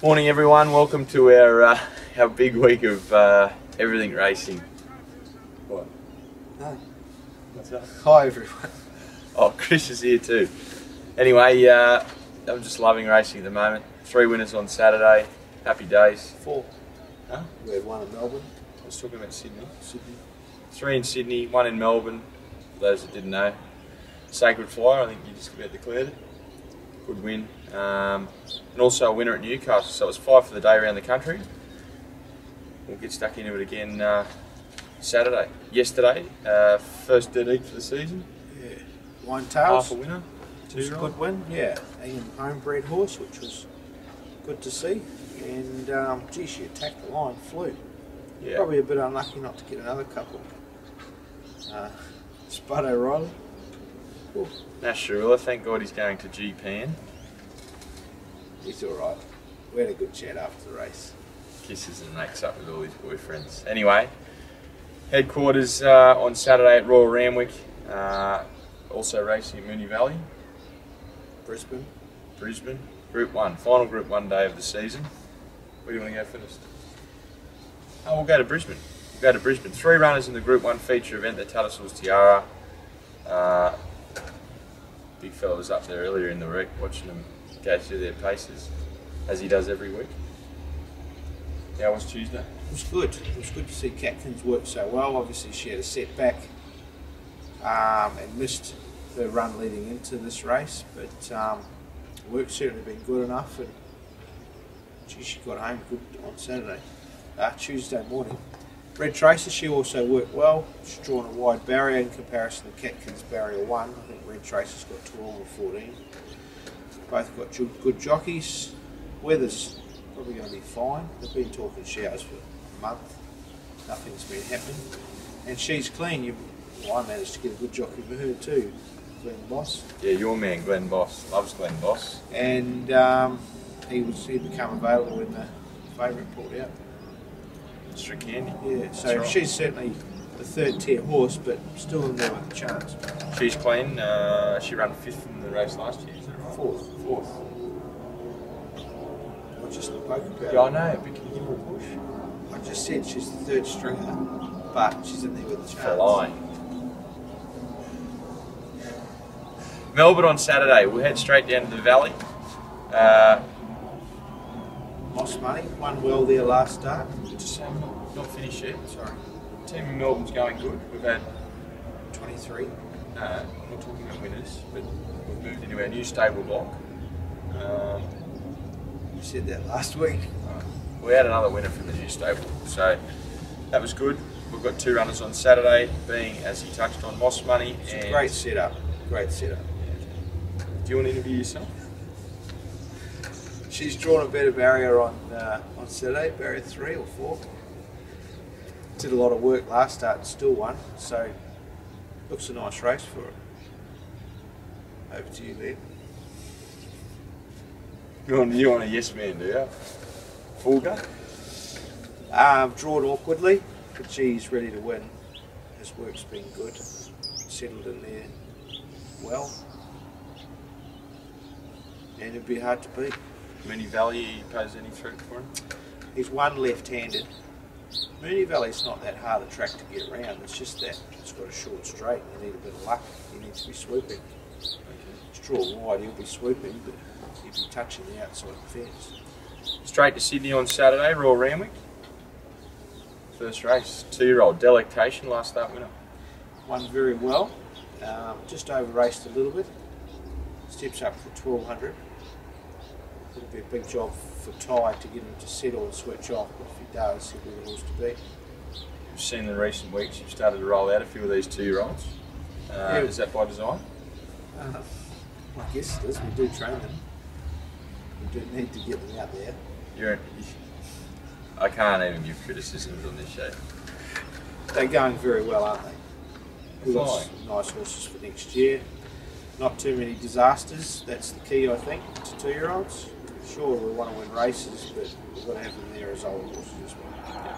Morning everyone, welcome to our big week of everything racing. What? No. What's up? Hi everyone. Oh, Chris is here too. Anyway, I'm just loving racing at the moment. 3 winners on Saturday. Happy days. 4. Huh? We had 1 in Melbourne. I was talking about Sydney. 3 in Sydney, 1 in Melbourne. For those that didn't know. Sacred Flyer, I think you just about declared it. Good win. And also a winner at Newcastle, so it was 5 for the day around the country. We'll get stuck into it again Saturday. Yesterday, first dead heat for the season. Yeah. Wine Tails. Half a winner. It was a good win, yeah. A homebred horse, which was good to see. And gee, she attacked the line, flew. Yeah. Probably a bit unlucky not to get another couple. Spud O'Reilly. Nash Sharilla, thank God he's going to Japan. He's alright. We had a good chat after the race. Kisses and makes up with all his boyfriends. Anyway, headquarters on Saturday at Royal Randwick. Also racing at Moonee Valley. Brisbane. Group 1. Final Group 1 day of the season. Where do you want to go first? Oh, we'll go to Brisbane. 3 runners in the Group 1 feature event, the Tattersalls Tiara. Big fella was up there earlier in the week watching them go through their paces, as he does every week. How was Tuesday? It was good. It was good to see Catkins work so well. Obviously she had a setback and missed her run leading into this race, but work's certainly been good enough, and gee, she got home good on Saturday, Tuesday morning. Red Tracer, she also worked well. She's drawn a wide barrier in comparison to Catkins' barrier 1. I think Red Tracer's got 12 or 14. Both got good jockeys. Weather's probably going to be fine. They've been talking showers for a month. Nothing's been happening. And she's clean. I managed to get a good jockey for her too, Glenn Boss. Yeah, your man Glenn Boss. Loves Glenn Boss. And he'd become available when the favourite pulled out. Candy. Yeah, so right. She's certainly the 3rd tier horse, but still in there with a chance. She's clean. She ran 5th in the race last year, is that right? 4th. I just spoke about Yeah, I know, but can you give her a push? I just said she's the 3rd stringer, but she's in there with a chance. Flying. Melbourne on Saturday. We'll head straight down to the valley. Moss Money, won well there last start. Just say not finished yet, sorry. Team in Melbourne's going good. We've had 23. I'm not talking about winners, but we've moved into our new stable block. You said that last week. We had another winner from the new stable, so that was good. We've got 2 runners on Saturday, being, as he touched on, Moss Money. It's a great setup. Great setup. Do you want to interview yourself? She's drawn a better barrier on Saturday, barrier 3 or 4. Did a lot of work last start and still won, so looks a nice race for her. Over to you, Liam. You want a yes man, do you? Full go? Drawn awkwardly, but she's ready to win. His work's been good. Settled in there well. And it'd be hard to beat. Moonee Valley pose any threat for him? He's one left-handed. Moonee Valley's not that hard a track to get around. It's just that it's got a short straight and you need a bit of luck. He needs to be swooping. Just draw wide, he'll be swooping, but he'll be touching the outside fence. Straight to Sydney on Saturday, Royal Randwick. First race, 2-year-old Delectation, last start winner. Won very well. Just over-raced a little bit. Steps up for 1200. It'll be a big job for Ty to get him to settle and switch off, but if he does, he'll be the horse to beat. We've seen in the recent weeks you've started to roll out a few of these 2-year-olds. Yeah. Is that by design? I guess it is. We do train them. We do need to get them out there. I can't even give criticisms on this show. They're going very well, aren't they? We've got some nice horses for next year. Not too many disasters. That's the key, I think, to 2-year-olds. Sure, we want to win races, but we've got to have them there as old horses as well. Yeah.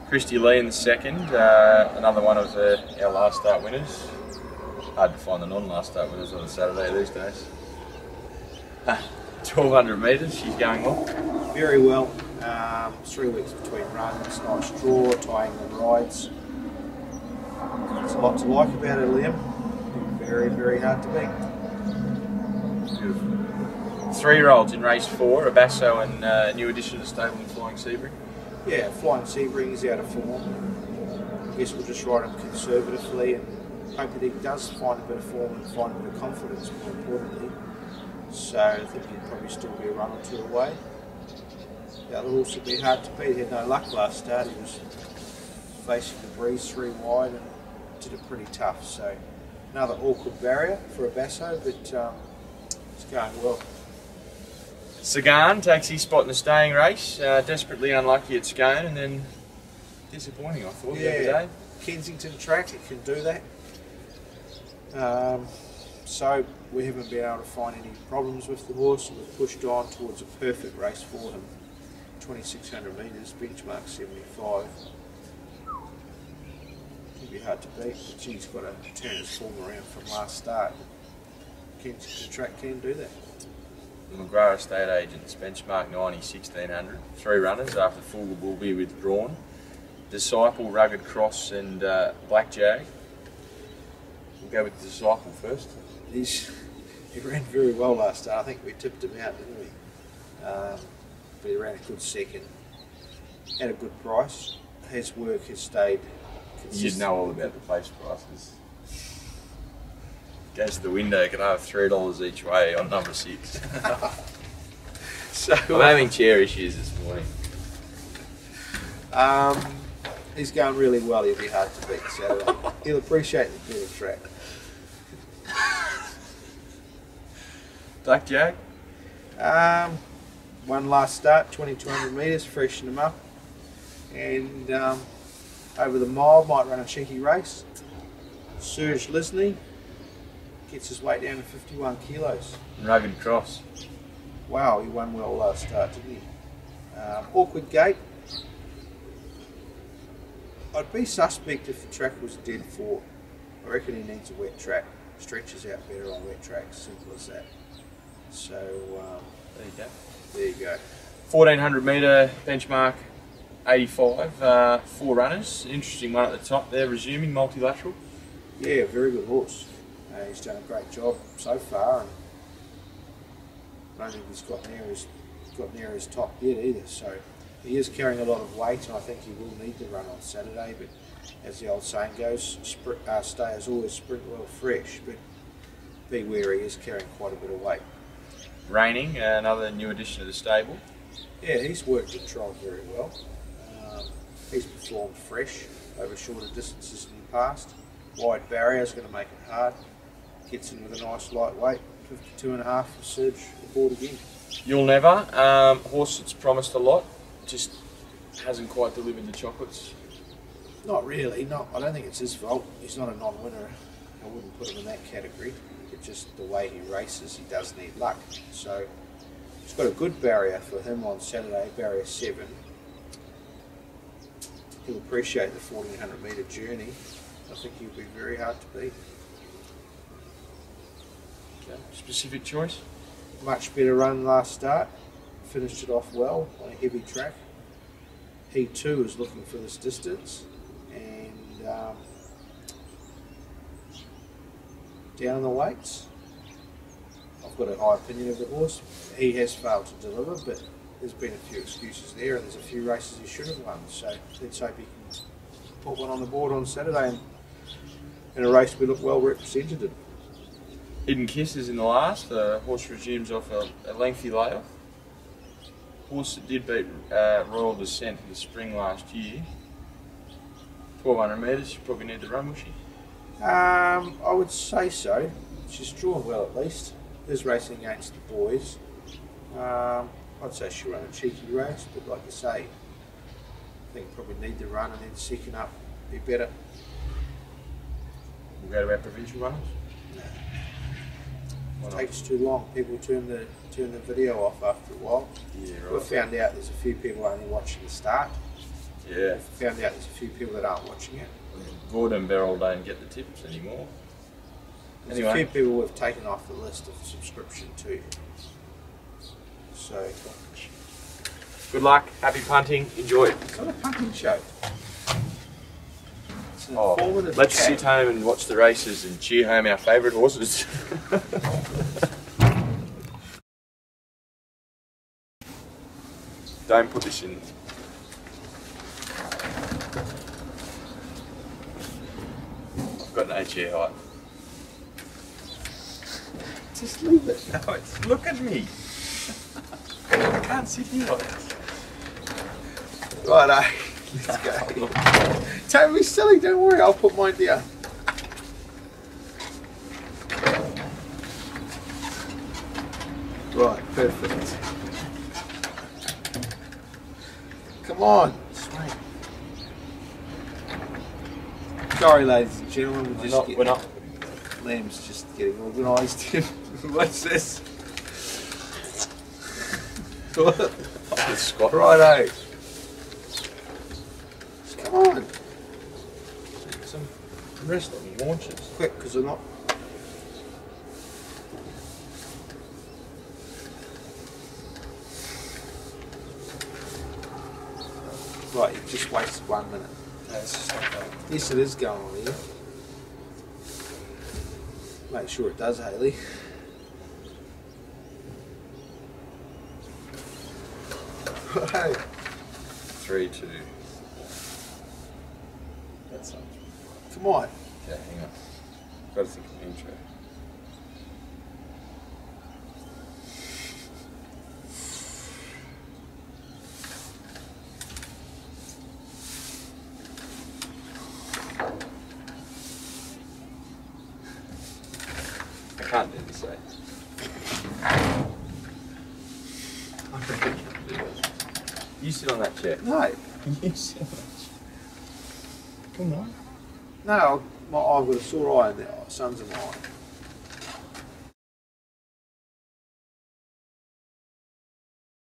Christy Lee in the 2nd, another one of our last start winners. Hard to find the non-last start winners on a Saturday these days. 1200 metres, she's going well. Very well. 3 weeks between runs, nice draw, tying the rides. There's a lot to like about her, Liam. Very, very hard to beat. Beautiful. 3-year-olds in race 4, a Basso and a new addition to the stable, Flying Sebring. Yeah, Flying Sebring is out of form. I guess we'll just ride him conservatively and hope that he does find a bit of form and find a bit of confidence, more importantly. So I think he'd probably still be a run or two away. The other horse would be hard to beat. He had no luck last start. He was facing the breeze 3 wide and did it pretty tough. So another awkward barrier for a Basso, but it's going well. Sagan takes his spot in the staying race. Desperately unlucky at Scone and then disappointing, I thought, the other day. Kensington track, it can do that. So we haven't been able to find any problems with the horse, and we've pushed on towards a perfect race for him. 2600 metres, benchmark 75. It'll be hard to beat, but he's got to turn his form around from last start. Kensington track can do that. The McGrath Estate Agents, benchmark 90, 1600. 3 runners after full will be withdrawn. Disciple, Rugged Cross and Blackjack. We'll go with Disciple first. He ran very well last start. I think we tipped him out, didn't we? But he ran a good second. At a good price. His work has stayed consistent. You'd know all about the place prices. Goes to the window, can I have $3 each way on number 6. So I'm having chair issues this morning. He's going really well. He'll be hard to beat Saturday. He'll appreciate the bit of track. Blackjack? One last start, 2200 metres, freshen him up. And over the mile, might run a cheeky race. Serge Lisney gets his weight down to 51 kilos. Rugged Cross. Wow, he won well last start, didn't he? Awkward gate. I'd be suspect if the track was dead for. I reckon he needs a wet track. Stretches out better on wet tracks, simple as that. So, There you go. there you go. 1400 metre benchmark 85. 4 runners. Interesting one at the top there, resuming multilateral. Yeah, very good horse. He's done a great job so far, and I don't think he's got near his top yet either. So he is carrying a lot of weight, and I think he will need to run on Saturday. But as the old saying goes, stayers always sprint well fresh. But be wary, he is carrying quite a bit of weight. Raining, another new addition to the stable. Yeah, he's worked at trial very well. He's performed fresh over shorter distances in the past. Wide barrier is going to make it hard. Gets in with a nice lightweight, 52.5 for Serge aboard again. You'll Never, horse that's promised a lot, just hasn't quite delivered the chocolates. Not really, I don't think it's his fault. He's not a non-winner. I wouldn't put him in that category. But just the way he races, he does need luck. So he's got a good barrier for him on Saturday, barrier 7. He'll appreciate the 1400 metre journey. I think he'll be very hard to beat. Okay. Specific choice? Much better run last start. Finished it off well on a heavy track. He too is looking for this distance. And down the weights, I've got a high opinion of the horse. He has failed to deliver, but there's been a few excuses there, and there's a few races he should have won. So let's hope he can put one on the board on Saturday, and in a race we look well represented in. Hidden Kisses in the last. The horse resumes off a lengthy layoff. Horse that did beat Royal Descent in the spring last year. 1200 metres, she probably need the run, will she? I would say so. She's drawn well at least. Is racing against the boys. I'd say she'll run a cheeky race, but like you say, I think probably need the run and then second up be better. We'll go to our provincial runners. It takes too long. People turn the video off after a while. Yeah, right. We've found out there's a few people only watching the start. Yeah. We've found out there's a few people that aren't watching it. Gordon and Beryl don't get the tips anymore. There's a few people we've taken off the list of subscription to. So, Good luck, happy punting, enjoy. it's not a punting show. It's an Oh, informative let's chat. sit home and watch the races and cheer home our favourite horses. Don't put this in. I've got no chair height. Just leave it. No, look at me. I can't sit here like this. Righto, let's go. Don't be silly, don't worry, I'll put mine down. Right, perfect. Come on, swing. Sorry, ladies and gentlemen, We're not. Liam's just getting organised. What's this? This squat. Righto. Come on. Some rest on your haunches. Quick, because I'm not. Right, you've just wasted 1 minute. No, it's just not going. Yes, it is going on here. Make sure it does, Hayley. Right. 3, 2. That sounds. Come on. Okay, hang on. Got to think of an intro. I can't do this, eh? You sit on that chair. No. You sit on that chair. Come on. No, I've got a sore eye in the sun's in my eye.